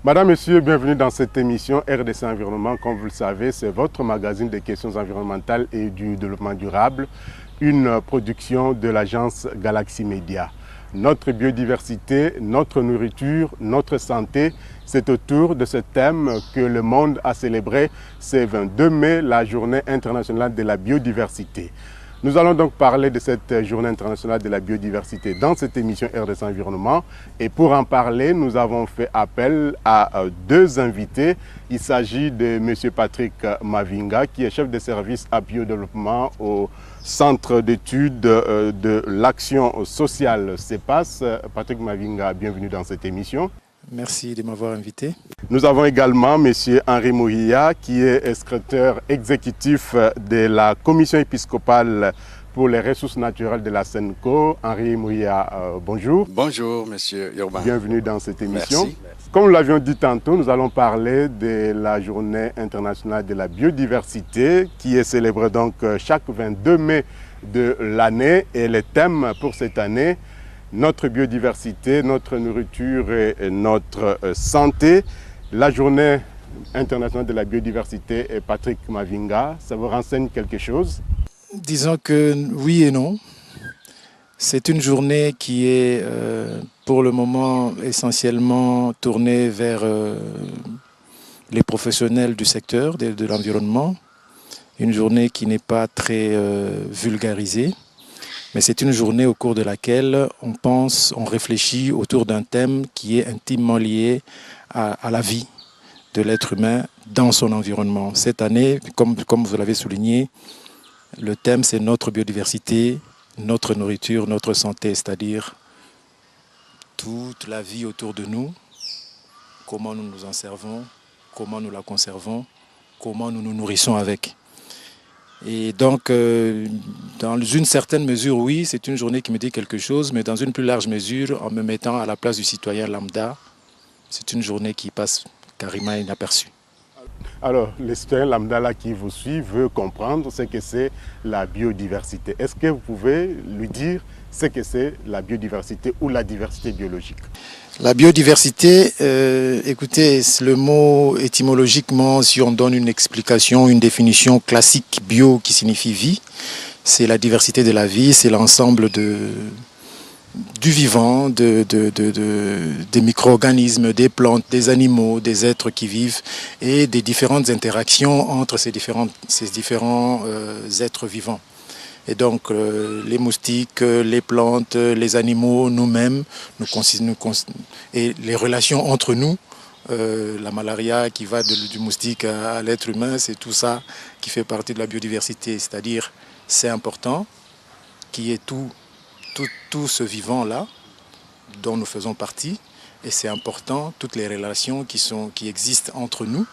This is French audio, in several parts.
Madame, Monsieur, bienvenue dans cette émission RDC Environnement. Comme vous le savez, c'est votre magazine des questions environnementales et du développement durable, une production de l'agence Galaxy Media. Notre biodiversité, notre nourriture, notre santé, c'est autour de ce thème que le monde a célébré ce 22 mai, la journée internationale de la biodiversité. Nous allons donc parler de cette journée internationale de la biodiversité dans cette émission RDC Environnement. Et pour en parler, nous avons fait appel à deux invités. Il s'agit de M. Patrick Mavinga, qui est chef de service à biodéveloppement au Centre d'études de l'action sociale CEPAS. Patrick Mavinga, bienvenue dans cette émission. Merci de m'avoir invité. Nous avons également M. Henri Mouria, qui est secrétaire exécutif de la Commission épiscopale pour les ressources naturelles de la SENCO. Henri Mouria, bonjour. Bonjour, monsieur Urbain. Bienvenue dans cette émission. Merci. Comme nous l'avions dit tantôt, nous allons parler de la journée internationale de la biodiversité qui est célébrée donc chaque 22 mai de l'année. Et le thème pour cette année, notre biodiversité, notre nourriture et notre santé. La journée internationale de la biodiversité et Patrick Mavinga, ça vous renseigne quelque chose? Disons que oui et non. C'est une journée qui est pour le moment essentiellement tournée vers les professionnels du secteur de l'environnement. Une journée qui n'est pas très vulgarisée. Mais c'est une journée au cours de laquelle on réfléchit autour d'un thème qui est intimement lié à la vie de l'être humain dans son environnement. Cette année, comme vous l'avez souligné, le thème c'est notre biodiversité, notre nourriture, notre santé, c'est-à-dire toute la vie autour de nous, comment nous nous en servons, comment nous la conservons, comment nous nous nourrissons avec. Et donc, dans une certaine mesure, oui, c'est une journée qui me dit quelque chose, mais dans une plus large mesure, en me mettant à la place du citoyen lambda, c'est une journée qui passe carrément inaperçue. Alors, le citoyen lambda là, qui vous suit veut comprendre ce que c'est la biodiversité. Est-ce que vous pouvez lui dire ce que c'est la biodiversité ou la diversité biologique? La biodiversité, écoutez, le mot étymologiquement, si on donne une explication, une définition classique, bio qui signifie vie, c'est la diversité de la vie, c'est l'ensemble du vivant, des micro-organismes, des plantes, des animaux, des êtres qui vivent et des différentes interactions entre ces différents êtres vivants. Et donc les moustiques, les plantes, les animaux, nous-mêmes, et les relations entre nous, la malaria qui va du moustique à l'être humain, c'est tout ça qui fait partie de la biodiversité. C'est-à-dire, c'est important qu'il y ait tout ce vivant-là dont nous faisons partie. Et c'est important, toutes les relations qui existent entre nous.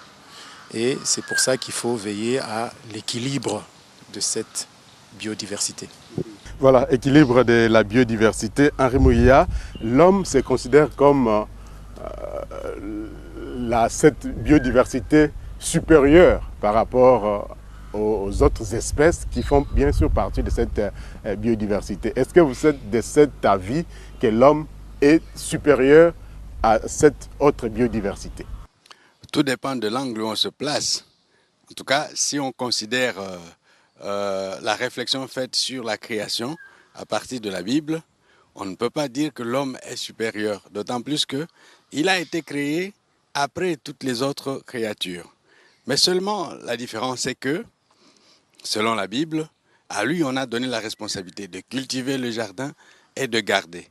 Et c'est pour ça qu'il faut veiller à l'équilibre de cette biodiversité. Voilà, équilibre de la biodiversité. Henri Mouria, l'homme se considère comme cette biodiversité supérieure par rapport aux autres espèces qui font bien sûr partie de cette biodiversité. Est-ce que vous êtes de cet avis que l'homme est supérieur à cette autre biodiversité? Tout dépend de l'angle où on se place. En tout cas, si on considère la réflexion faite sur la création à partir de la Bible, on ne peut pas dire que l'homme est supérieur, d'autant plus qu'il a été créé après toutes les autres créatures. Mais seulement la différence est que, selon la Bible, à lui on a donné la responsabilité de cultiver le jardin et de garder.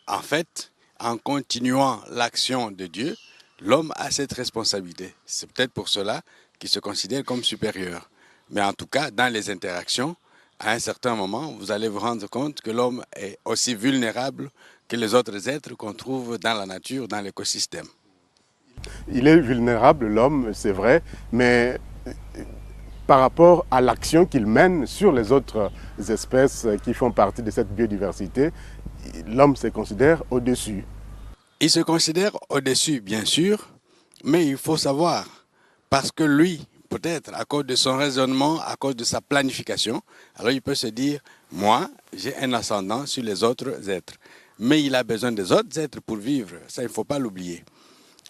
En fait, en continuant l'action de Dieu, l'homme a cette responsabilité. C'est peut-être pour cela qu'il se considère comme supérieur. Mais en tout cas, dans les interactions, à un certain moment, vous allez vous rendre compte que l'homme est aussi vulnérable que les autres êtres qu'on trouve dans la nature, dans l'écosystème. Il est vulnérable, l'homme, c'est vrai, mais par rapport à l'action qu'il mène sur les autres espèces qui font partie de cette biodiversité, l'homme se considère au-dessus. Il se considère au-dessus, bien sûr, mais il faut savoir, parce que lui, peut-être à cause de son raisonnement, à cause de sa planification, alors il peut se dire, moi, j'ai un ascendant sur les autres êtres. Mais il a besoin des autres êtres pour vivre, ça il ne faut pas l'oublier.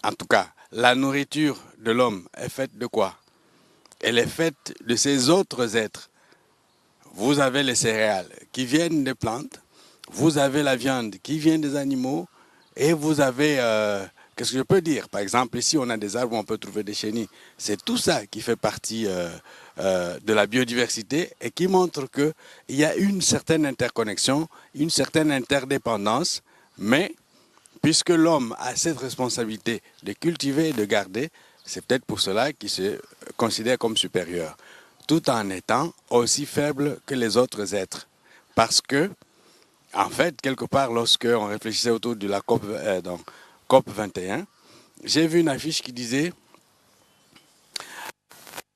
En tout cas, la nourriture de l'homme est faite de quoi? Elle est faite de ces autres êtres. Vous avez les céréales qui viennent des plantes, vous avez la viande qui vient des animaux, et vous avez, qu'est-ce que je peux dire? Par exemple, ici, on a des arbres où on peut trouver des chenilles. C'est tout ça qui fait partie de la biodiversité et qui montre qu'il y a une certaine interconnexion, une certaine interdépendance, mais puisque l'homme a cette responsabilité de cultiver et de garder, c'est peut-être pour cela qu'il se considère comme supérieur, tout en étant aussi faible que les autres êtres. Parce que, en fait, quelque part, lorsqu'on réfléchissait autour de la COP 21, j'ai vu une affiche qui disait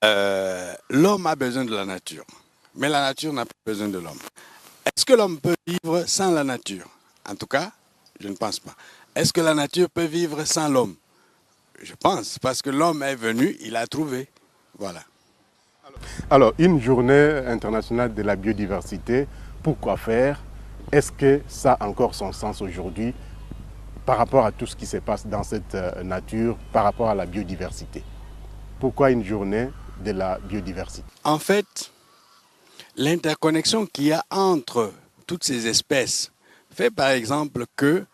l'homme a besoin de la nature, mais la nature n'a pas besoin de l'homme. Est-ce que l'homme peut vivre sans la nature? En tout cas, je ne pense pas. Est-ce que la nature peut vivre sans l'homme? Je pense, parce que l'homme est venu, il a trouvé. Voilà. Alors, une journée internationale de la biodiversité, pourquoi faire? Est-ce que ça a encore son sens aujourd'hui par rapport à tout ce qui se passe dans cette nature, par rapport à la biodiversité? Pourquoi une journée de la biodiversité? En fait, l'interconnexion qu'il y a entre toutes ces espèces fait par exemple que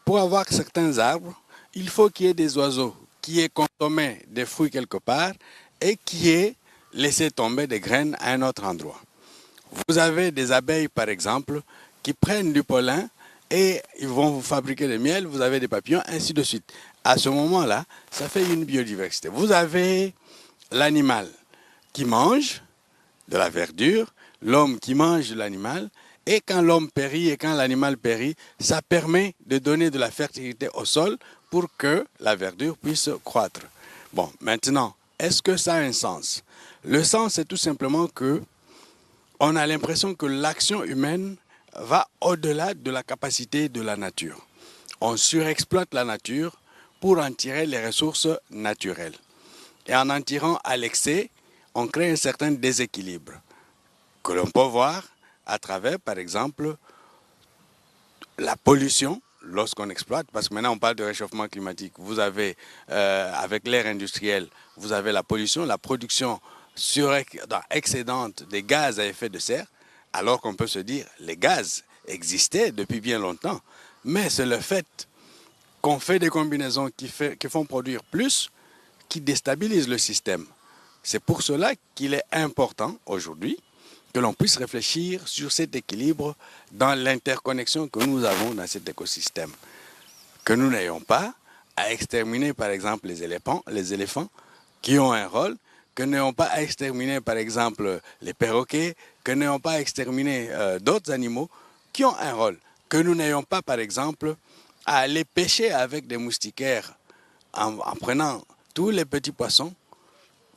pour avoir certains arbres, il faut qu'il y ait des oiseaux qui aient consommé des fruits quelque part et qui aient laissé tomber des graines à un autre endroit. Vous avez des abeilles par exemple qui prennent du pollen et ils vont vous fabriquer du miel, vous avez des papillons, ainsi de suite. À ce moment-là, ça fait une biodiversité. Vous avez l'animal qui mange de la verdure, l'homme qui mange de l'animal, et quand l'homme périt et quand l'animal périt, ça permet de donner de la fertilité au sol pour que la verdure puisse croître. Bon, maintenant, est-ce que ça a un sens? Le sens, c'est tout simplement que on a l'impression que l'action humaine va au-delà de la capacité de la nature. On surexploite la nature pour en tirer les ressources naturelles. Et en tirant à l'excès, on crée un certain déséquilibre que l'on peut voir à travers, par exemple, la pollution lorsqu'on exploite, parce que maintenant on parle de réchauffement climatique. Vous avez, avec l'ère industrielle, vous avez la pollution, la production excédente des gaz à effet de serre, alors qu'on peut se dire les gaz existaient depuis bien longtemps. Mais c'est le fait qu'on fait des combinaisons qui font produire plus qui déstabilisent le système. C'est pour cela qu'il est important aujourd'hui que l'on puisse réfléchir sur cet équilibre dans l'interconnexion que nous avons dans cet écosystème. Que nous n'ayons pas à exterminer par exemple les éléphants qui ont un rôle, que nous n'ayons pas à exterminer par exemple les perroquets, que nous n'ayons pas à exterminer d'autres animaux qui ont un rôle, que nous n'ayons pas par exemple à aller pêcher avec des moustiquaires en prenant tous les petits poissons,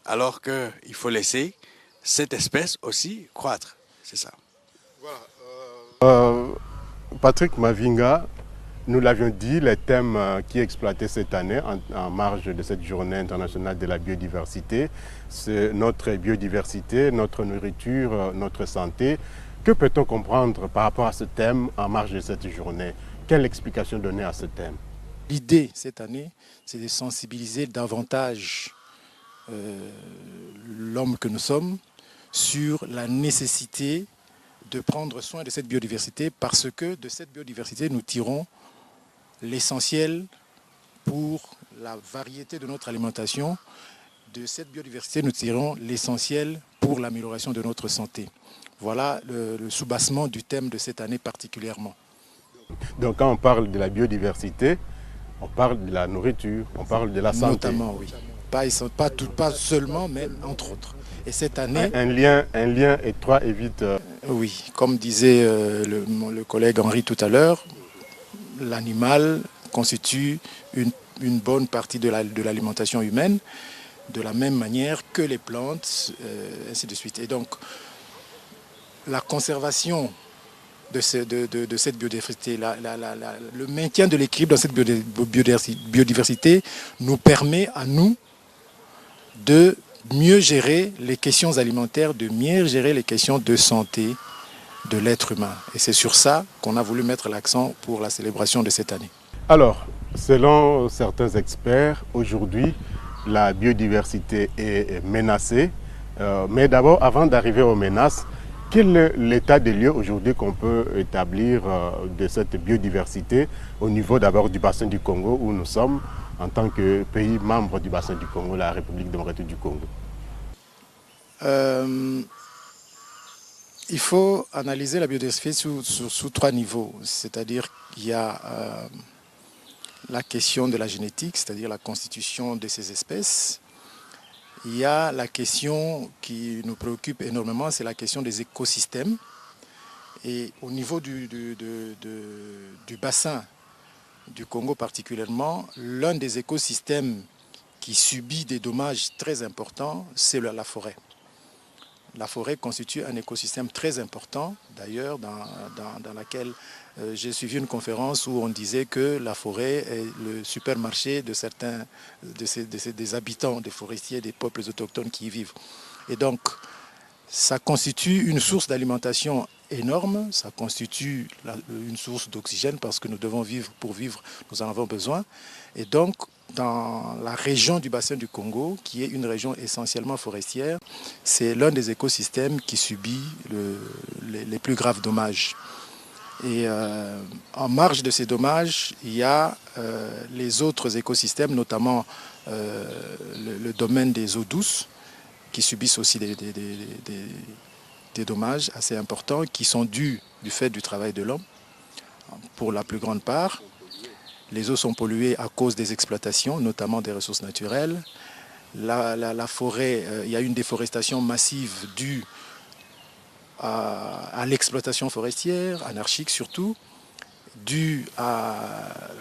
alors qu'il faut laisser cette espèce aussi croître. C'est ça. Voilà. Patrick Mavinga, nous l'avions dit, les thèmes qui exploitaient cette année en marge de cette journée internationale de la biodiversité, c'est notre biodiversité, notre nourriture, notre santé. Que peut-on comprendre par rapport à ce thème en marge de cette journée? Quelle explication donner à ce thème? L'idée cette année, c'est de sensibiliser davantage l'homme que nous sommes sur la nécessité de prendre soin de cette biodiversité, parce que de cette biodiversité, nous tirons l'essentiel pour la variété de notre alimentation. De cette biodiversité, nous tirons l'essentiel pour l'amélioration de notre santé. Voilà le soubassement du thème de cette année particulièrement. Donc quand on parle de la biodiversité, on parle de la nourriture, on parle de la santé. Notamment, oui. Pas seulement, mais entre autres. Et cette année... Un lien étroit évite... Oui, comme disait le collègue Henri tout à l'heure, l'animal constitue une bonne partie de l'alimentation humaine, de la même manière que les plantes, ainsi de suite. Et donc, la conservation de cette biodiversité, le maintien de l'équilibre dans cette biodiversité nous permet à nous de mieux gérer les questions alimentaires, de mieux gérer les questions de santé de l'être humain. Et c'est sur ça qu'on a voulu mettre l'accent pour la célébration de cette année. Alors, Selon certains experts, aujourd'hui, la biodiversité est menacée. Mais d'abord, avant d'arriver aux menaces, quel est l'état des lieux aujourd'hui qu'on peut établir de cette biodiversité au niveau d'abord du bassin du Congo où nous sommes en tant que pays membre du bassin du Congo, la République démocratique du Congo? Il faut analyser la biodiversité sous trois niveaux. C'est-à-dire qu'il y a la question de la génétique, c'est-à-dire la constitution de ces espèces. Il y a la question qui nous préoccupe énormément, c'est la question des écosystèmes. Et au niveau du bassin du Congo particulièrement, l'un des écosystèmes qui subit des dommages très importants, c'est la forêt. La forêt constitue un écosystème très important, d'ailleurs, dans laquelle j'ai suivi une conférence où on disait que la forêt est le supermarché de certains des habitants, des forestiers, des peuples autochtones qui y vivent. Et donc, ça constitue une source d'alimentation énorme, ça constitue une source d'oxygène parce que nous devons vivre, pour vivre, nous en avons besoin. Et donc, dans la région du bassin du Congo, qui est une région essentiellement forestière, c'est l'un des écosystèmes qui subit les plus graves dommages. Et en marge de ces dommages, il y a les autres écosystèmes, notamment le domaine des eaux douces, qui subissent aussi des dommages assez importants, qui sont dus du fait du travail de l'homme, pour la plus grande part. Les eaux sont polluées à cause des exploitations, notamment des ressources naturelles. La forêt, il y a une déforestation massive due à l'exploitation forestière, anarchique surtout, due à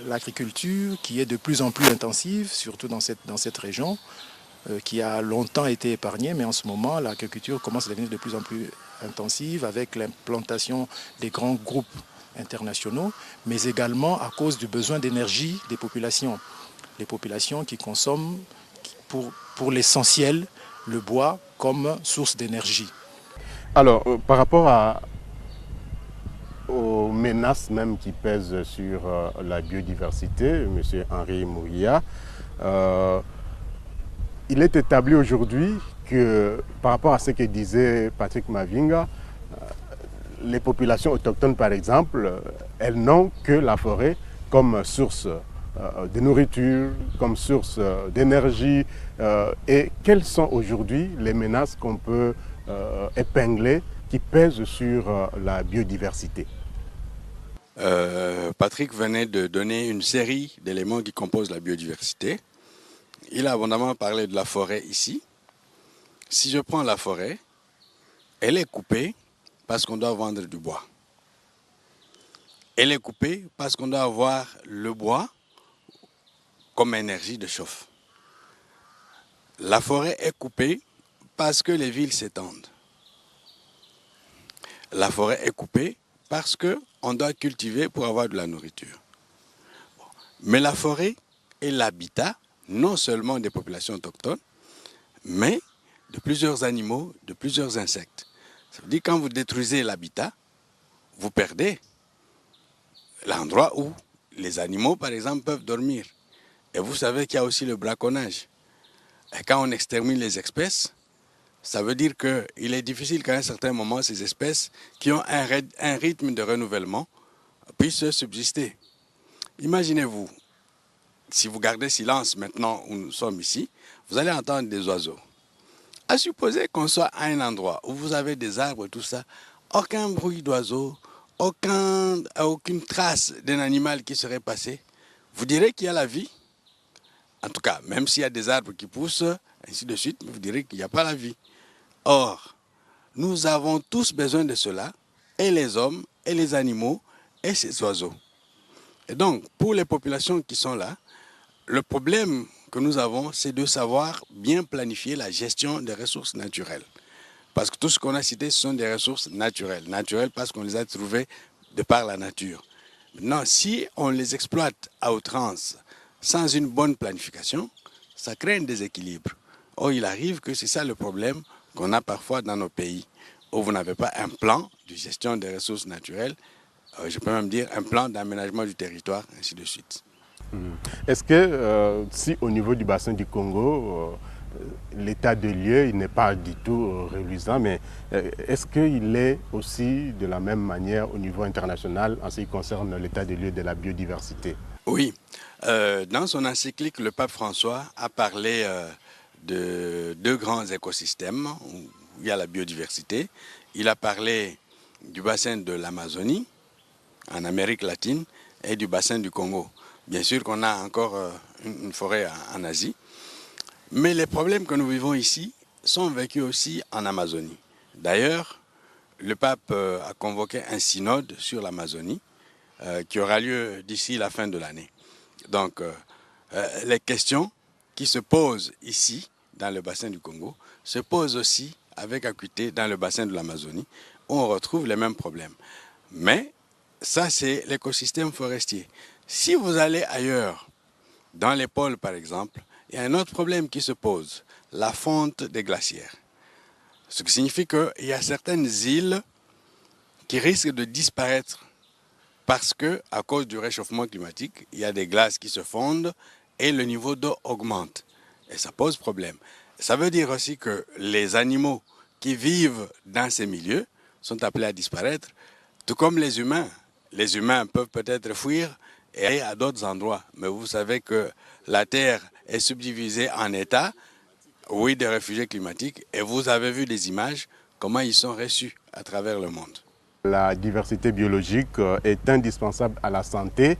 l'agriculture qui est de plus en plus intensive, surtout dans cette région, qui a longtemps été épargnée, mais en ce moment, l'agriculture commence à devenir de plus en plus intensive avec l'implantation des grands groupes internationaux, mais également à cause du besoin d'énergie des populations. Les populations qui consomment pour l'essentiel le bois comme source d'énergie. Alors, par rapport aux menaces même qui pèsent sur la biodiversité, M. Henri Mouria, il est établi aujourd'hui que, par rapport à ce que disait Patrick Mavinga, les populations autochtones, par exemple, elles n'ont que la forêt comme source de nourriture, comme source d'énergie. Et quelles sont aujourd'hui les menaces qu'on peut épingler qui pèsent sur la biodiversité? Patrick venait de donner une série d'éléments qui composent la biodiversité. Il a abondamment parlé de la forêt ici. Si je prends la forêt, elle est coupée parce qu'on doit vendre du bois. Elle est coupée parce qu'on doit avoir le bois comme énergie de chauffe. La forêt est coupée parce que les villes s'étendent. La forêt est coupée parce qu'on doit cultiver pour avoir de la nourriture. Mais la forêt est l'habitat non seulement des populations autochtones, mais de plusieurs animaux, de plusieurs insectes. Ça veut dire que quand vous détruisez l'habitat, vous perdez l'endroit où les animaux, par exemple, peuvent dormir. Et vous savez qu'il y a aussi le braconnage. Et quand on extermine les espèces, ça veut dire qu'il est difficile qu'à un certain moment, ces espèces qui ont un rythme de renouvellement puissent subsister. Imaginez-vous, si vous gardez silence maintenant où nous sommes ici, vous allez entendre des oiseaux. À supposer qu'on soit à un endroit où vous avez des arbres et tout ça, aucun bruit d'oiseau, aucune trace d'un animal qui serait passé, vous direz qu'il y a la vie. En tout cas, même s'il y a des arbres qui poussent, ainsi de suite, vous direz qu'il n'y a pas la vie. Or, nous avons tous besoin de cela, et les hommes, et les animaux, et ces oiseaux. Et donc, pour les populations qui sont là, le problème que nous avons, c'est de savoir bien planifier la gestion des ressources naturelles. Parce que tout ce qu'on a cité, ce sont des ressources naturelles. Naturelles parce qu'on les a trouvées de par la nature. Maintenant, si on les exploite à outrance, sans une bonne planification, ça crée un déséquilibre. Or, il arrive que c'est ça le problème qu'on a parfois dans nos pays, où vous n'avez pas un plan de gestion des ressources naturelles, je peux même dire un plan d'aménagement du territoire, ainsi de suite. Est-ce que si au niveau du bassin du Congo, l'état de lieu il n'est pas du tout reluisant, mais est-ce qu'il est aussi de la même manière au niveau international en ce qui concerne l'état de lieu de la biodiversité? Oui, dans son encyclique, le pape François a parlé de deux grands écosystèmes où il y a la biodiversité. Il a parlé du bassin de l'Amazonie en Amérique latine et du bassin du Congo. Bien sûr qu'on a encore une forêt en Asie, mais les problèmes que nous vivons ici sont vécus aussi en Amazonie. D'ailleurs, le pape a convoqué un synode sur l'Amazonie qui aura lieu d'ici la fin de l'année. Donc, les questions qui se posent ici, dans le bassin du Congo, se posent aussi avec acuité dans le bassin de l'Amazonie, où on retrouve les mêmes problèmes. Mais ça, c'est l'écosystème forestier. Si vous allez ailleurs, dans les pôles par exemple, il y a un autre problème qui se pose, la fonte des glacières. Ce qui signifie qu'il y a certaines îles qui risquent de disparaître parce que, à cause du réchauffement climatique, il y a des glaces qui se fondent et le niveau d'eau augmente. Et ça pose problème. Ça veut dire aussi que les animaux qui vivent dans ces milieux sont appelés à disparaître, tout comme les humains. Les humains peuvent peut-être fuir et aller à d'autres endroits. Mais vous savez que la Terre est subdivisée en États, oui, des réfugiés climatiques, et vous avez vu des images, comment ils sont reçus à travers le monde. La diversité biologique est indispensable à la santé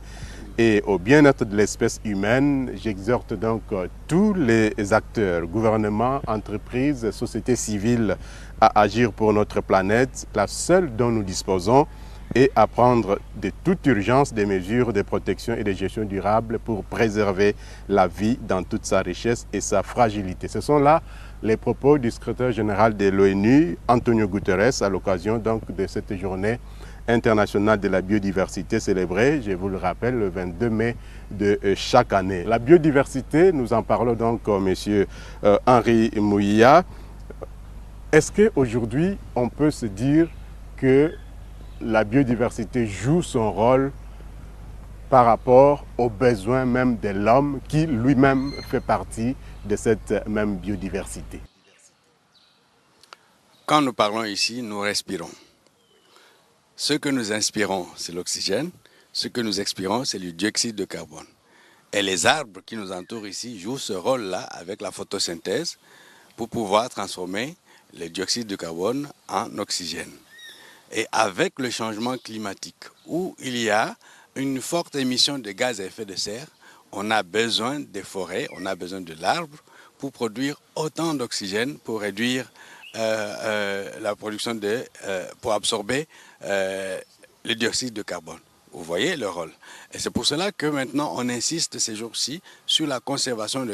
et au bien-être de l'espèce humaine. J'exhorte donc tous les acteurs, gouvernements, entreprises, sociétés civiles à agir pour notre planète, la seule dont nous disposons, et à prendre de toute urgence des mesures de protection et de gestion durable pour préserver la vie dans toute sa richesse et sa fragilité. Ce sont là les propos du secrétaire général de l'ONU, Antonio Guterres, à l'occasion donc de cette journée internationale de la biodiversité célébrée, je vous le rappelle, le 22 mai de chaque année. La biodiversité, nous en parlons donc, monsieur Henri Mouya. Est-ce qu'aujourd'hui, on peut se dire que la biodiversité joue son rôle par rapport aux besoins même de l'homme qui lui-même fait partie de cette même biodiversité? Quand nous parlons ici, nous respirons. Ce que nous inspirons, c'est l'oxygène. Ce que nous expirons, c'est le dioxyde de carbone. Et les arbres qui nous entourent ici jouent ce rôle-là avec la photosynthèse pour pouvoir transformer le dioxyde de carbone en oxygène. Et avec le changement climatique, où il y a une forte émission de gaz à effet de serre, on a besoin des forêts, on a besoin de l'arbre pour produire autant d'oxygène, pour réduire la production pour absorber le dioxyde de carbone. Vous voyez le rôle. Et c'est pour cela que maintenant on insiste ces jours-ci sur la conservation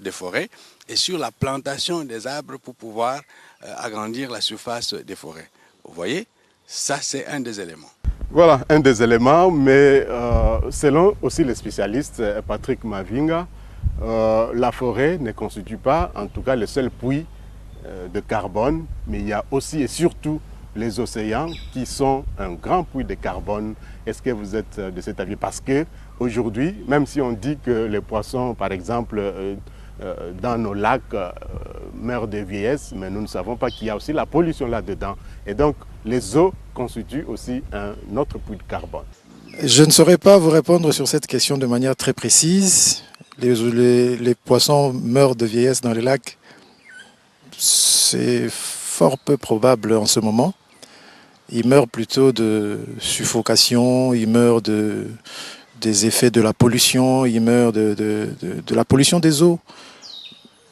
des forêts et sur la plantation des arbres pour pouvoir agrandir la surface des forêts. Vous voyez, ça c'est un des éléments. Voilà, un des éléments, mais selon aussi les spécialistes, Patrick Mavinga, la forêt ne constitue pas, en tout cas, le seul puits de carbone, mais il y a aussi et surtout les océans qui sont un grand puits de carbone. Est-ce que vous êtes de cet avis? Parce qu'aujourd'hui, même si on dit que les poissons, par exemple, dans nos lacs meurent de vieillesse, mais nous ne savons pas qu'il y a aussi la pollution là-dedans. Et donc, les eaux constituent aussi un autre puits de carbone. Je ne saurais pas vous répondre sur cette question de manière très précise. Les poissons meurent de vieillesse dans les lacs. C'est fort peu probable en ce moment. Ils meurent plutôt de suffocation, ils meurent des effets de la pollution, ils meurent de la pollution des eaux.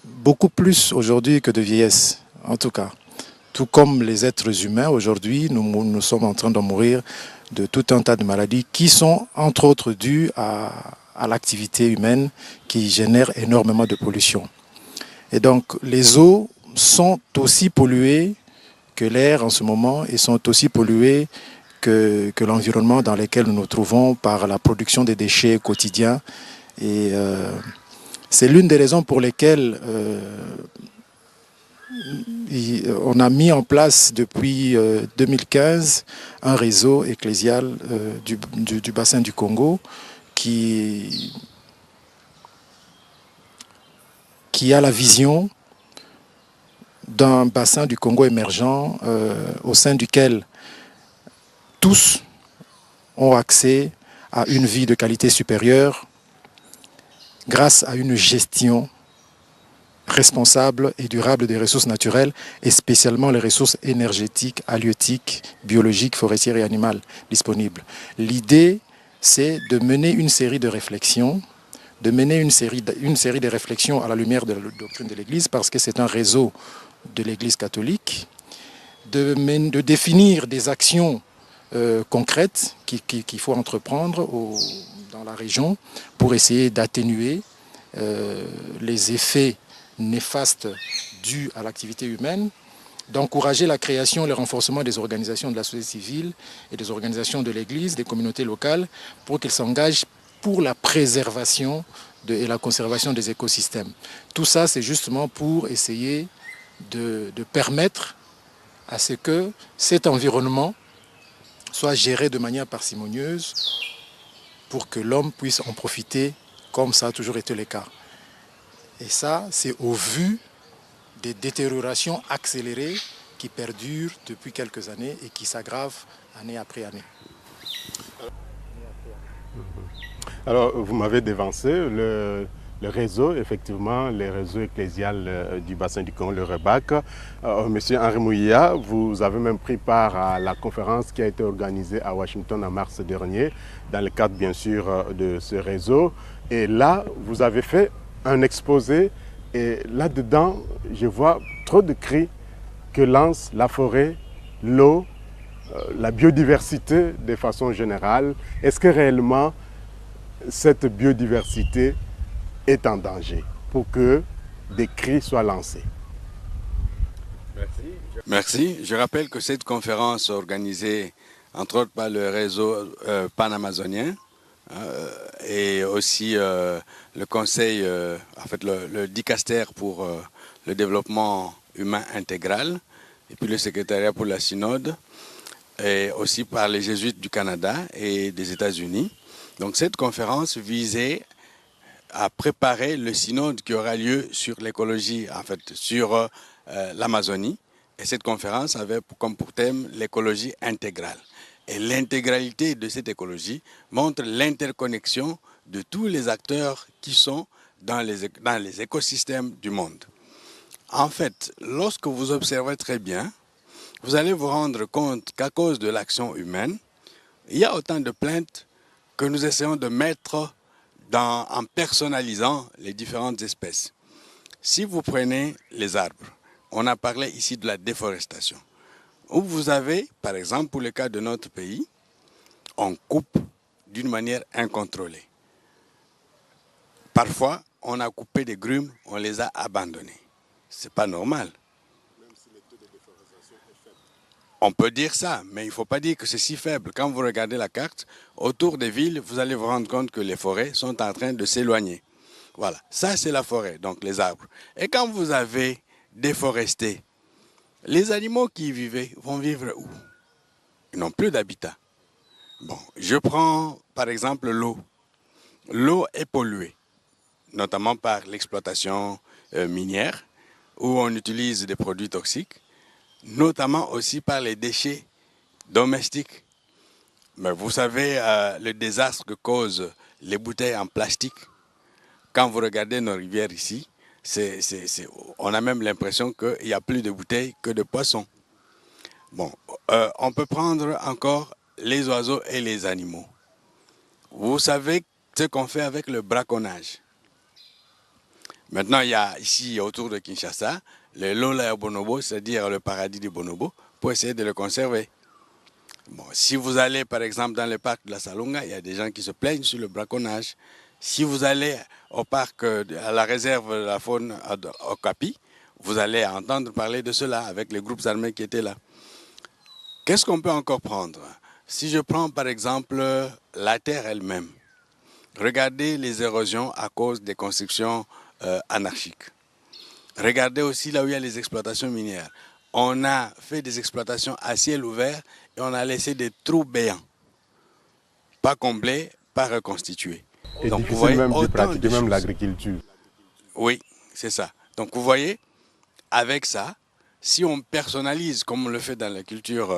Beaucoup plus aujourd'hui que de vieillesse, en tout cas. Tout comme les êtres humains, aujourd'hui, nous sommes en train de mourir de tout un tas de maladies qui sont, entre autres, dues à l'activité humaine qui génère énormément de pollution. Et donc, les eaux sont aussi polluées que l'air en ce moment et sont aussi polluées que l'environnement dans lequel nous nous trouvons par la production des déchets quotidiens. Et c'est l'une des raisons pour lesquelles on a mis en place depuis 2015 un réseau ecclésial du bassin du Congo qui qui a la vision d'un bassin du Congo émergent au sein duquel tous ont accès à une vie de qualité supérieure grâce à une gestion responsable et durable des ressources naturelles et spécialement les ressources énergétiques, halieutiques, biologiques, forestières et animales disponibles. L'idée, c'est de mener une série de réflexions, de réflexions à la lumière de la doctrine de l'Église, parce que c'est un réseau de l'Église catholique, de définir des actions concrètes qu'il faut entreprendre dans la région pour essayer d'atténuer les effets néfastes dus à l'activité humaine, d'encourager la création et le renforcement des organisations de la société civile et des organisations de l'Église, des communautés locales, pour qu'elles s'engagent pour la préservation et la conservation des écosystèmes. Tout ça, c'est justement pour essayer de permettre à ce que cet environnement soit géré de manière parcimonieuse pour que l'homme puisse en profiter comme ça a toujours été le cas. Et ça, c'est au vu des détériorations accélérées qui perdurent depuis quelques années et qui s'aggravent année après année. Alors, vous m'avez dévancé, le réseau, effectivement, les réseaux ecclésial du bassin du Congo, le REBAC. Monsieur Henri Mouya, vous avez même pris part à la conférence qui a été organisée à Washington en mars dernier, dans le cadre, bien sûr, de ce réseau. Et là, vous avez fait un exposé, et là-dedans, je vois trop de cris que lance la forêt, l'eau, la biodiversité de façon générale. Est-ce que réellement cette biodiversité est en danger pour que des cris soient lancés? Merci. Je rappelle que cette conférence organisée entre autres par le réseau panamazonien et aussi le conseil, en fait le dicaster pour le développement humain intégral et puis le secrétariat pour la synode et aussi par les jésuites du Canada et des États-Unis. Donc cette conférence visait à préparer le synode qui aura lieu sur l'écologie, en fait sur l'Amazonie. Et cette conférence avait comme pour thème l'écologie intégrale. Et l'intégralité de cette écologie montre l'interconnexion de tous les acteurs qui sont dans les écosystèmes du monde. En fait, lorsque vous observez très bien, vous allez vous rendre compte qu'à cause de l'action humaine, il y a autant de plaintes que nous essayons de mettre en personnalisant les différentes espèces. Si vous prenez les arbres, on a parlé ici de la déforestation, où vous avez, par exemple, pour le cas de notre pays, on coupe d'une manière incontrôlée. Parfois, on a coupé des grumes, on les a abandonnés. Ce n'est pas normal. Même si le taux de déforestation est faible. On peut dire ça, mais il ne faut pas dire que c'est si faible. Quand vous regardez la carte, autour des villes, vous allez vous rendre compte que les forêts sont en train de s'éloigner. Voilà, ça c'est la forêt, donc les arbres. Et quand vous avez déforesté, les animaux qui y vivaient vont vivre où? Ils n'ont plus d'habitat. Bon, je prends par exemple l'eau. L'eau est polluée, notamment par l'exploitation minière, où on utilise des produits toxiques, notamment aussi par les déchets domestiques. Mais vous savez le désastre que causent les bouteilles en plastique. Quand vous regardez nos rivières ici, on a même l'impression qu'il n'y a plus de bouteilles que de poissons. Bon, on peut prendre encore les oiseaux et les animaux. Vous savez ce qu'on fait avec le braconnage. Maintenant, il y a ici, autour de Kinshasa, le Lola Bonobo, c'est-à-dire le paradis du bonobo, pour essayer de le conserver. Bon, si vous allez, par exemple, dans le parc de la Salonga, il y a des gens qui se plaignent sur le braconnage. Si vous allez au parc, à la réserve de la faune au Capi, vous allez entendre parler de cela avec les groupes armés qui étaient là. Qu'est-ce qu'on peut encore prendre? Si je prends par exemple la terre elle-même, regardez les érosions à cause des constructions anarchiques. Regardez aussi là où il y a les exploitations minières. On a fait des exploitations à ciel ouvert et on a laissé des trous béants. Pas comblés, pas reconstitués. Et donc, difficile même de pratiquer même l'agriculture. Oui, c'est ça. Donc vous voyez, avec ça, si on personnalise, comme on le fait dans la culture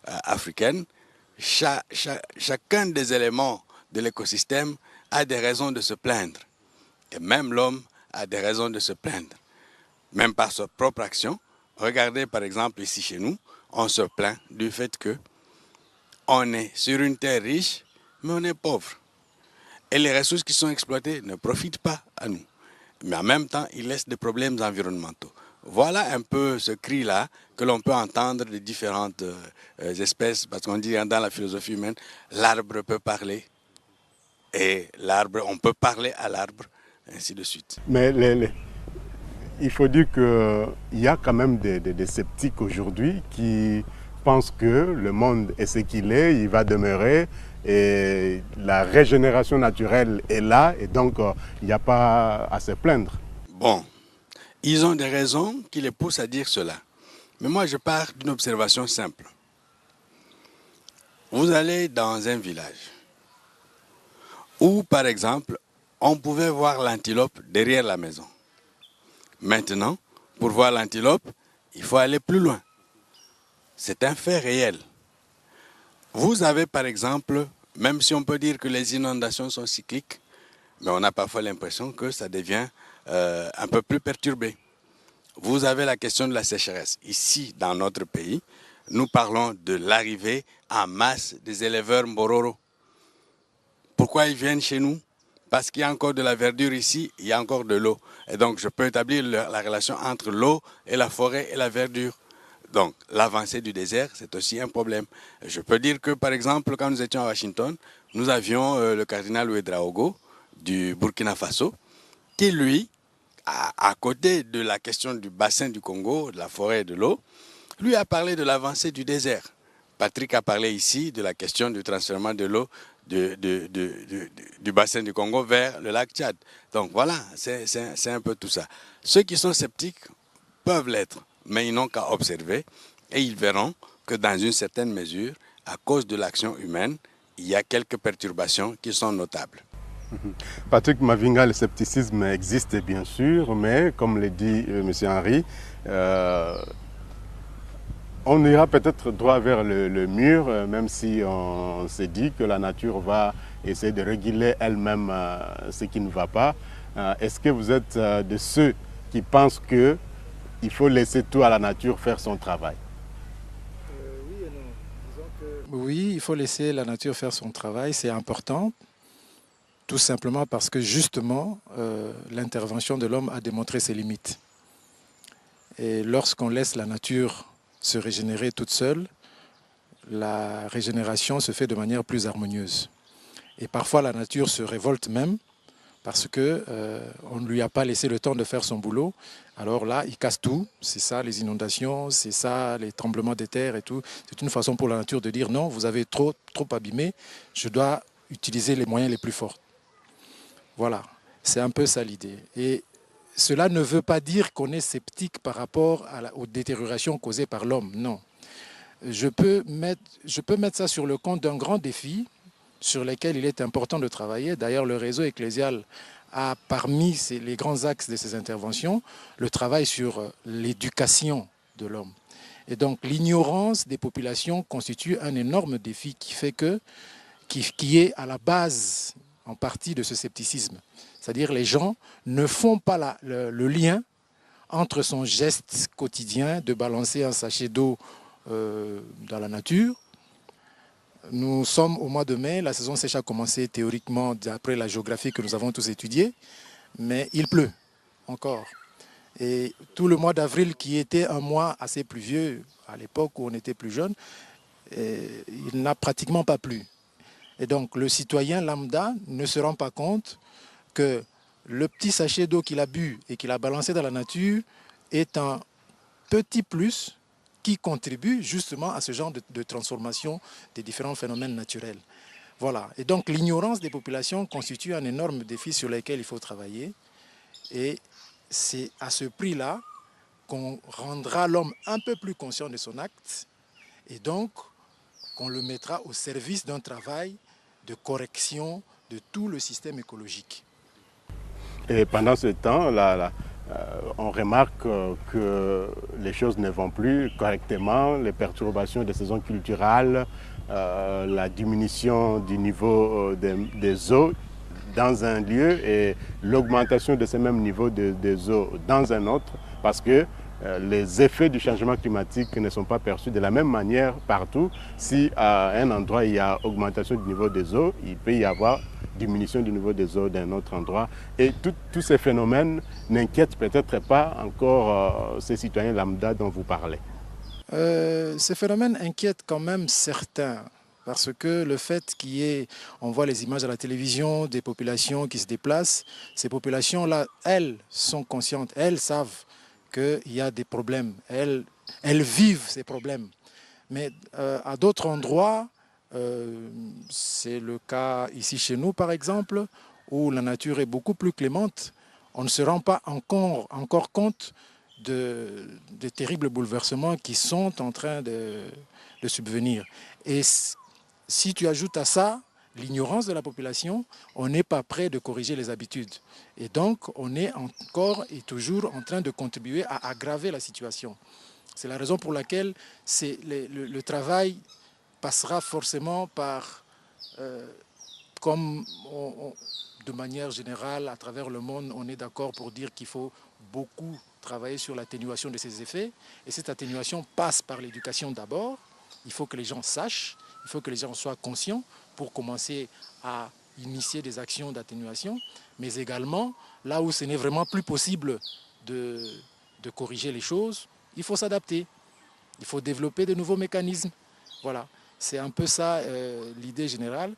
africaine, chacun des éléments de l'écosystème a des raisons de se plaindre. Et même l'homme a des raisons de se plaindre. Même par sa propre action. Regardez par exemple ici chez nous, on se plaint du fait que on est sur une terre riche, mais on est pauvre. Et les ressources qui sont exploitées ne profitent pas à nous. Mais en même temps, ils laissent des problèmes environnementaux. Voilà un peu ce cri-là que l'on peut entendre de différentes espèces, parce qu'on dit dans la philosophie humaine, l'arbre peut parler, et l'arbre, on peut parler à l'arbre, ainsi de suite. Mais il faut dire qu'il y a quand même des sceptiques aujourd'hui qui pensent que le monde est ce qu'il est, il va demeurer, et la régénération naturelle est là, et donc il n'y a pas à se plaindre. Bon, ils ont des raisons qui les poussent à dire cela. Mais moi, je pars d'une observation simple. Vous allez dans un village où, par exemple, on pouvait voir l'antilope derrière la maison. Maintenant, pour voir l'antilope, il faut aller plus loin. C'est un fait réel. Vous avez, par exemple, même si on peut dire que les inondations sont cycliques, mais on a parfois l'impression que ça devient un peu plus perturbé. Vous avez la question de la sécheresse. Ici, dans notre pays, nous parlons de l'arrivée en masse des éleveurs Mbororo. Pourquoi ils viennent chez nous? Parce qu'il y a encore de la verdure ici, il y a encore de l'eau. Et donc, je peux établir la relation entre l'eau et la forêt et la verdure. Donc, l'avancée du désert, c'est aussi un problème. Je peux dire que, par exemple, quand nous étions à Washington, nous avions le cardinal Ouedraogo du Burkina Faso, qui, lui, à côté de la question du bassin du Congo, de la forêt et de l'eau, lui a parlé de l'avancée du désert. Patrick a parlé ici de la question du transfèrement de l'eau du bassin du Congo vers le lac Tchad. Donc voilà, c'est un peu tout ça. Ceux qui sont sceptiques peuvent l'être, mais ils n'ont qu'à observer et ils verront que dans une certaine mesure, à cause de l'action humaine, il y a quelques perturbations qui sont notables. Patrick Mavinga, le scepticisme existe bien sûr, mais comme le dit M. Henry, on ira peut-être droit vers le mur, même si on s'est dit que la nature va essayer de réguler elle-même ce qui ne va pas. Est-ce que vous êtes de ceux qui pensent qu'il faut laisser tout à la nature faire son travail? Oui et non. Disons que oui, il faut laisser la nature faire son travail, c'est important. Tout simplement parce que justement, l'intervention de l'homme a démontré ses limites. Et lorsqu'on laisse la nature se régénérer toute seule, la régénération se fait de manière plus harmonieuse. Et parfois la nature se révolte même parce qu'on ne lui a pas laissé le temps de faire son boulot. Alors là, il casse tout. C'est ça les inondations, c'est ça les tremblements de terre et tout. C'est une façon pour la nature de dire non, vous avez trop abîmé, je dois utiliser les moyens les plus forts. Voilà, c'est un peu ça l'idée. Et cela ne veut pas dire qu'on est sceptique par rapport aux détériorations causées par l'homme, non. Je peux mettre ça sur le compte d'un grand défi sur lequel il est important de travailler. D'ailleurs, le réseau ecclésial a parmi les grands axes de ses interventions le travail sur l'éducation de l'homme. Et donc l'ignorance des populations constitue un énorme défi qui est à la base en partie de ce scepticisme. C'est-à-dire les gens ne font pas le lien entre son geste quotidien de balancer un sachet d'eau dans la nature. Nous sommes au mois de mai, la saison sèche a commencé théoriquement d'après la géographie que nous avons tous étudiée, mais il pleut encore. Et tout le mois d'avril, qui était un mois assez pluvieux à l'époque où on était plus jeune, il n'a pratiquement pas plu. Et donc le citoyen lambda ne se rend pas compte que le petit sachet d'eau qu'il a bu et qu'il a balancé dans la nature est un petit plus qui contribue justement à ce genre de transformation des différents phénomènes naturels. Voilà. Et donc l'ignorance des populations constitue un énorme défi sur lequel il faut travailler. Et c'est à ce prix-là qu'on rendra l'homme un peu plus conscient de son acte et donc qu'on le mettra au service d'un travail de correction de tout le système écologique. Et pendant ce temps, on remarque que les choses ne vont plus correctement, les perturbations des saisons culturelles, la diminution du niveau des eaux dans un lieu et l'augmentation de ce même niveau des eaux dans un autre, parce que les effets du changement climatique ne sont pas perçus de la même manière partout. Si à un endroit il y a augmentation du niveau des eaux, il peut y avoir diminution du niveau des eaux d'un autre endroit. Et tous ces phénomènes n'inquiètent peut-être pas encore ces citoyens lambda dont vous parlez. Ces phénomènes inquiètent quand même certains. Parce que le fait qu'il y ait, on voit les images à la télévision, des populations qui se déplacent, ces populations-là, elles sont conscientes, elles savent qu'il y a des problèmes, elles vivent ces problèmes. Mais à d'autres endroits, c'est le cas ici chez nous par exemple, où la nature est beaucoup plus clémente, on ne se rend pas encore compte des terribles bouleversements qui sont en train de subvenir. Et si tu ajoutes à ça l'ignorance de la population, on n'est pas prêt de corriger les habitudes. Et donc, on est encore et toujours en train de contribuer à aggraver la situation. C'est la raison pour laquelle le travail passera forcément par, de manière générale, à travers le monde, on est d'accord pour dire qu'il faut beaucoup travailler sur l'atténuation de ces effets. Et cette atténuation passe par l'éducation d'abord. Il faut que les gens sachent. Il faut que les gens soient conscients pour commencer à initier des actions d'atténuation, mais également, là où ce n'est vraiment plus possible de corriger les choses, il faut s'adapter. Il faut développer de nouveaux mécanismes. Voilà, c'est un peu ça l'idée générale.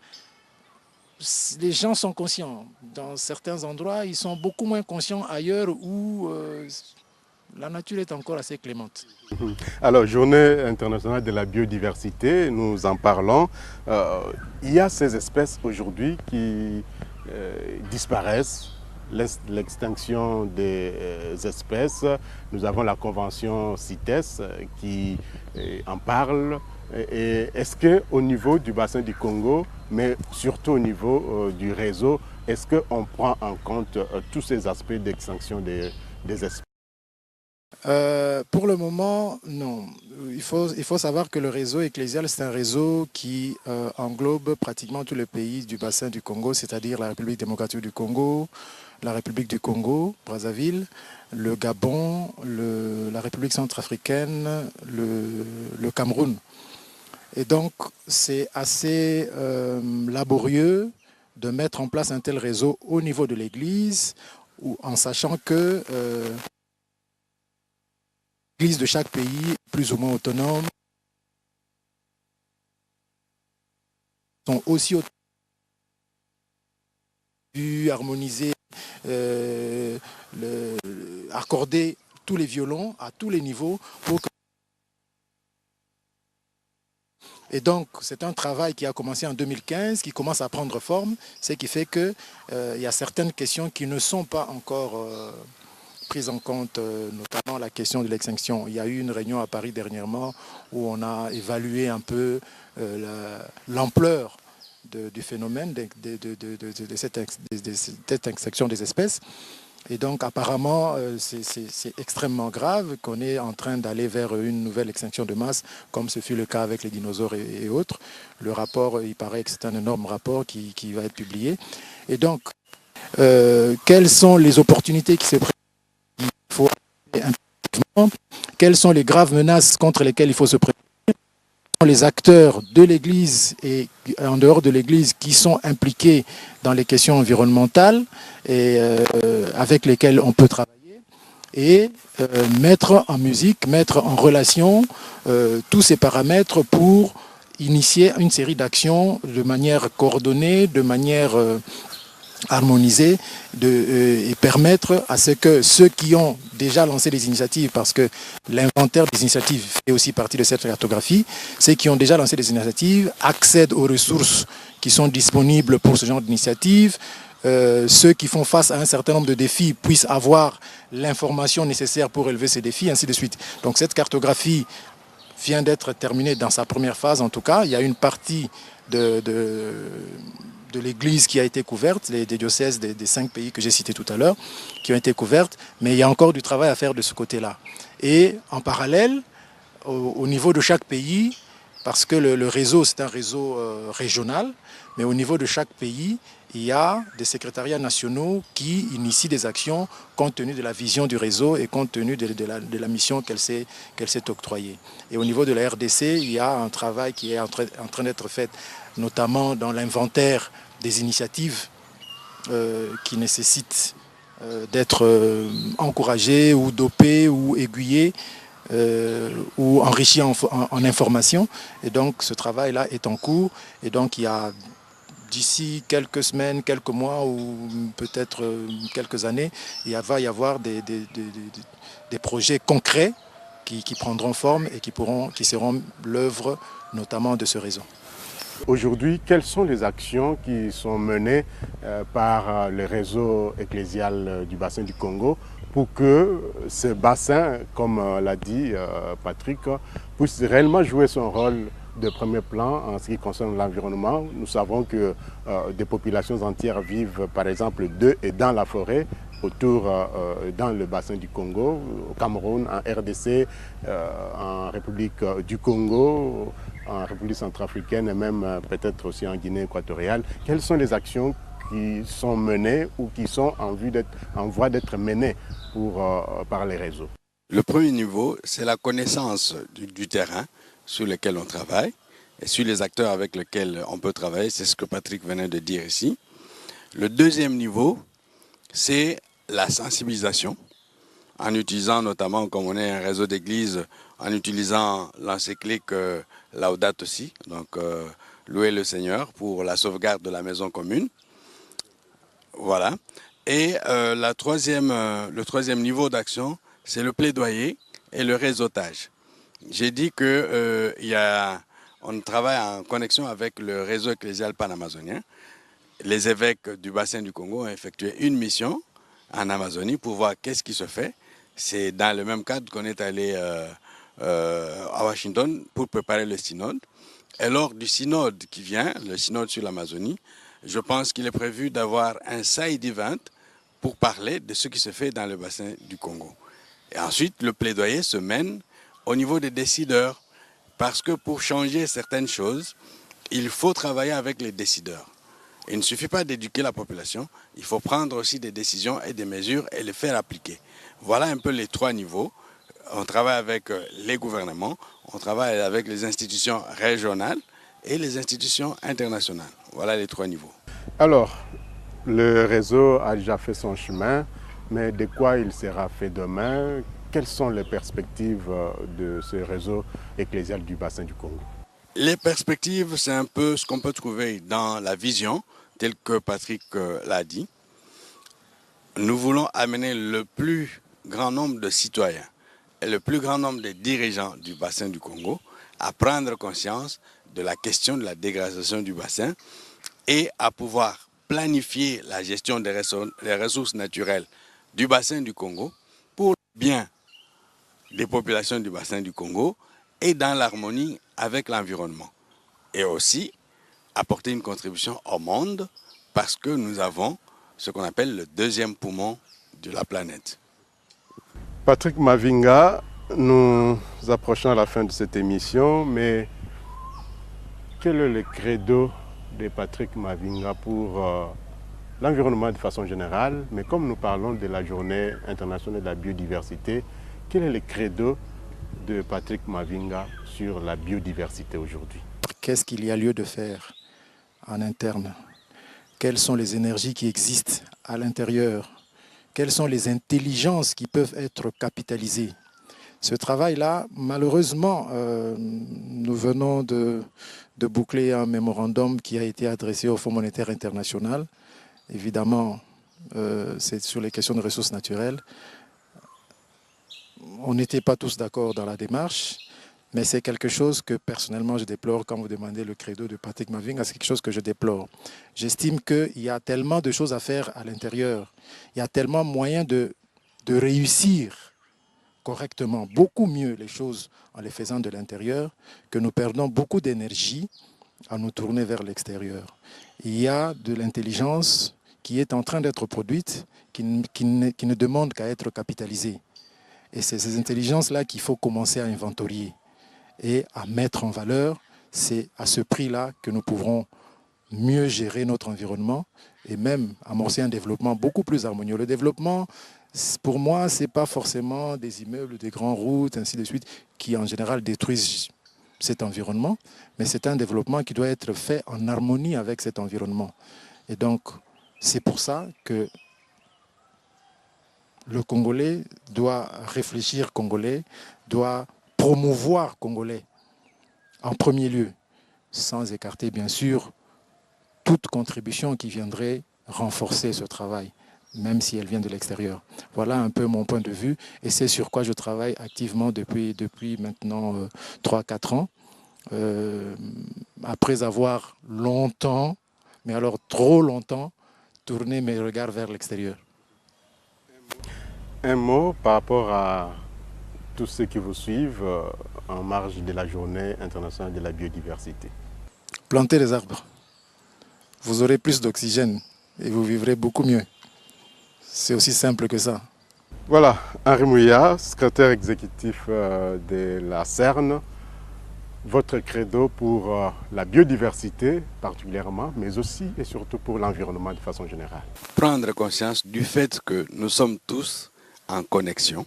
Les gens sont conscients. Dans certains endroits, ils sont beaucoup moins conscients ailleurs où la nature est encore assez clémente. Alors, Journée internationale de la biodiversité, nous en parlons. Il y a ces espèces aujourd'hui qui disparaissent, l'extinction des espèces. Nous avons la convention CITES qui en parle. Est-ce qu'au niveau du bassin du Congo, mais surtout au niveau du réseau, est-ce qu'on prend en compte tous ces aspects d'extinction des espèces? Pour le moment, non. Il faut savoir que le réseau ecclésial, c'est un réseau qui englobe pratiquement tous les pays du bassin du Congo, c'est-à-dire la République démocratique du Congo, la République du Congo, Brazzaville, le Gabon, la République centrafricaine, le Cameroun. Et donc, c'est assez laborieux de mettre en place un tel réseau au niveau de l'Église, en sachant que l'Église de chaque pays, plus ou moins autonome, sont aussi harmoniser, accorder tous les violons à tous les niveaux pour que... Et donc, c'est un travail qui a commencé en 2015, qui commence à prendre forme, ce qui fait qu'il y a certaines questions qui ne sont pas encore prises en compte, notamment la question de l'extinction. Il y a eu une réunion à Paris dernièrement où on a évalué un peu l'ampleur du phénomène de cette extinction des espèces. Et donc apparemment, c'est extrêmement grave qu'on est en train d'aller vers une nouvelle extinction de masse, comme ce fut le cas avec les dinosaures et autres. Le rapport, il paraît que c'est un énorme rapport qui va être publié. Et donc, quelles sont les opportunités qui se présentent? Il faut quelles sont les graves menaces contre lesquelles il faut se préparer? Les acteurs de l'Église et en dehors de l'Église qui sont impliqués dans les questions environnementales et avec lesquels on peut travailler et mettre en musique, mettre en relation tous ces paramètres pour initier une série d'actions de manière coordonnée, de manière harmoniser et permettre à ce que ceux qui ont déjà lancé des initiatives, parce que l'inventaire des initiatives fait aussi partie de cette cartographie, ceux qui ont déjà lancé des initiatives accèdent aux ressources qui sont disponibles pour ce genre d'initiatives. Ceux qui font face à un certain nombre de défis puissent avoir l'information nécessaire pour relever ces défis, ainsi de suite. Donc cette cartographie vient d'être terminée dans sa première phase, en tout cas. Il y a une partie de l'Église qui a été couverte, des diocèses des 5 pays que j'ai cités tout à l'heure, qui ont été couvertes, mais il y a encore du travail à faire de ce côté-là. Et en parallèle, au niveau de chaque pays, parce que le réseau, c'est un réseau régional, mais au niveau de chaque pays, il y a des secrétariats nationaux qui initient des actions compte tenu de la vision du réseau et compte tenu de la mission qu'elle s'est octroyée. Et au niveau de la RDC, il y a un travail qui est en train d'être fait, notamment dans l'inventaire des initiatives qui nécessitent d'être encouragées ou dopées ou aiguillées ou enrichies en informations. Et donc ce travail-là est en cours. Et donc il y a d'ici quelques semaines, quelques mois ou peut-être quelques années, il va y avoir des projets concrets qui prendront forme et qui seront l'œuvre notamment de ce réseau. Aujourd'hui, quelles sont les actions qui sont menées par le réseau ecclésial du bassin du Congo pour que ce bassin, comme l'a dit Patrick, puisse réellement jouer son rôle de premier plan en ce qui concerne l'environnement? Nous savons que des populations entières vivent par exemple de et dans la forêt, autour dans le bassin du Congo, au Cameroun, en RDC, en République du Congo, en République centrafricaine et même peut-être aussi en Guinée équatoriale. Quelles sont les actions qui sont menées ou qui sont en voie d'être menées par les réseaux? Le premier niveau, c'est la connaissance du terrain sur lequel on travaille et sur les acteurs avec lesquels on peut travailler. C'est ce que Patrick venait de dire ici. Le deuxième niveau, c'est la sensibilisation, en utilisant notamment, comme on est un réseau d'églises, en utilisant l'encyclique Laudato Si, donc louer le Seigneur pour la sauvegarde de la maison commune. Voilà. Et le troisième niveau d'action, c'est le plaidoyer et le réseautage. J'ai dit qu'on travaille en connexion avec le réseau ecclésial panamazonien. Les évêques du bassin du Congo ont effectué une mission en Amazonie pour voir qu'est-ce qui se fait. C'est dans le même cadre qu'on est allé à Washington pour préparer le synode. Et lors du synode qui vient, le synode sur l'Amazonie, je pense qu'il est prévu d'avoir un side event pour parler de ce qui se fait dans le bassin du Congo. Et ensuite, le plaidoyer se mène au niveau des décideurs, parce que pour changer certaines choses, il faut travailler avec les décideurs. Il ne suffit pas d'éduquer la population, il faut prendre aussi des décisions et des mesures et les faire appliquer. Voilà un peu les 3 niveaux. On travaille avec les gouvernements, on travaille avec les institutions régionales et les institutions internationales. Voilà les 3 niveaux. Alors, le réseau a déjà fait son chemin, mais de quoi il sera fait demain? Quelles sont les perspectives de ce réseau ecclésial du bassin du Congo? Les perspectives, c'est un peu ce qu'on peut trouver dans la vision, telle que Patrick l'a dit. Nous voulons amener le plus grand nombre de citoyens et le plus grand nombre de dirigeants du bassin du Congo à prendre conscience de la question de la dégradation du bassin et à pouvoir planifier la gestion des ressources naturelles du bassin du Congo pour le bien des populations du bassin du Congo et dans l'harmonie avec l'environnement. Et aussi apporter une contribution au monde parce que nous avons ce qu'on appelle le deuxième poumon de la planète. Patrick Mavinga, nous approchons à la fin de cette émission, mais quel est le credo de Patrick Mavinga pour l'environnement de façon générale, mais comme nous parlons de la journée internationale de la biodiversité, quel est le credo de Patrick Mavinga sur la biodiversité aujourd'hui? Qu'est-ce qu'il y a lieu de faire en interne? Quelles sont les énergies qui existent à l'intérieur? Quelles sont les intelligences qui peuvent être capitalisées? Ce travail-là, malheureusement, nous venons de boucler un mémorandum qui a été adressé au Fonds monétaire international. Évidemment, c'est sur les questions de ressources naturelles. On n'était pas tous d'accord dans la démarche, mais c'est quelque chose que personnellement je déplore. Quand vous demandez le credo de Patrick Mavinga, c'est quelque chose que je déplore. J'estime qu'il y a tellement de choses à faire à l'intérieur. Il y a tellement moyen de réussir correctement, beaucoup mieux les choses en les faisant de l'intérieur, que nous perdons beaucoup d'énergie à nous tourner vers l'extérieur. Il y a de l'intelligence qui est en train d'être produite, qui ne demande qu'à être capitalisée. Et c'est ces intelligences-là qu'il faut commencer à inventorier et à mettre en valeur. C'est à ce prix-là que nous pourrons mieux gérer notre environnement et même amorcer un développement beaucoup plus harmonieux. Le développement, pour moi, ce n'est pas forcément des immeubles, des grandes routes, ainsi de suite, qui en général détruisent cet environnement, mais c'est un développement qui doit être fait en harmonie avec cet environnement. Et donc, c'est pour ça que le Congolais doit réfléchir congolais, doit promouvoir congolais en premier lieu, sans écarter bien sûr toute contribution qui viendrait renforcer ce travail, même si elle vient de l'extérieur. Voilà un peu mon point de vue et c'est sur quoi je travaille activement depuis maintenant 3-4 ans. Après avoir longtemps, mais alors trop longtemps, tourné mes regards vers l'extérieur. Un mot par rapport à tous ceux qui vous suivent en marge de la journée internationale de la biodiversité. Plantez des arbres. Vous aurez plus d'oxygène et vous vivrez beaucoup mieux. C'est aussi simple que ça. Voilà, Henri Mouya, secrétaire exécutif de la CERN. Votre credo pour la biodiversité particulièrement, mais aussi et surtout pour l'environnement de façon générale. Prendre conscience du fait que nous sommes tous en connexion,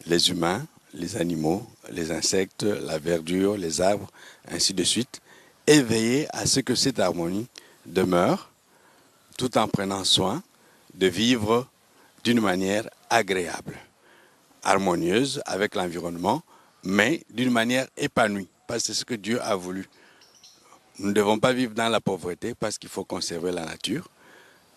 les humains, les animaux, les insectes, la verdure, les arbres, ainsi de suite, et veiller à ce que cette harmonie demeure, tout en prenant soin de vivre d'une manière agréable, harmonieuse avec l'environnement, mais d'une manière épanouie, parce que c'est ce que Dieu a voulu. Nous ne devons pas vivre dans la pauvreté parce qu'il faut conserver la nature.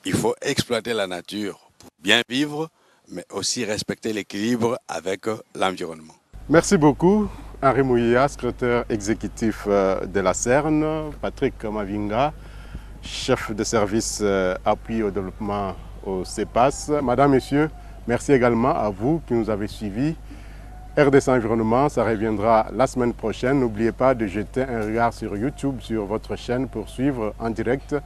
Il faut exploiter la nature pour bien vivre, mais aussi respecter l'équilibre avec l'environnement. Merci beaucoup, Henri Mouya, secrétaire exécutif de la CERN, Patrick Mavinga, chef de service appui au développement au CEPAS. Madame, Messieurs, merci également à vous qui nous avez suivis. RDC Environnement, ça reviendra la semaine prochaine. N'oubliez pas de jeter un regard sur YouTube, sur votre chaîne, pour suivre en direct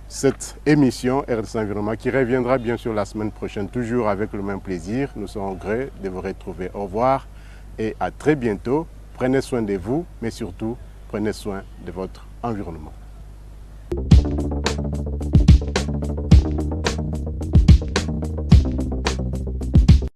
cette émission RDC Environnement qui reviendra bien sûr la semaine prochaine, toujours avec le même plaisir. Nous serons gré de vous retrouver. Au revoir et à très bientôt. Prenez soin de vous, mais surtout, prenez soin de votre environnement.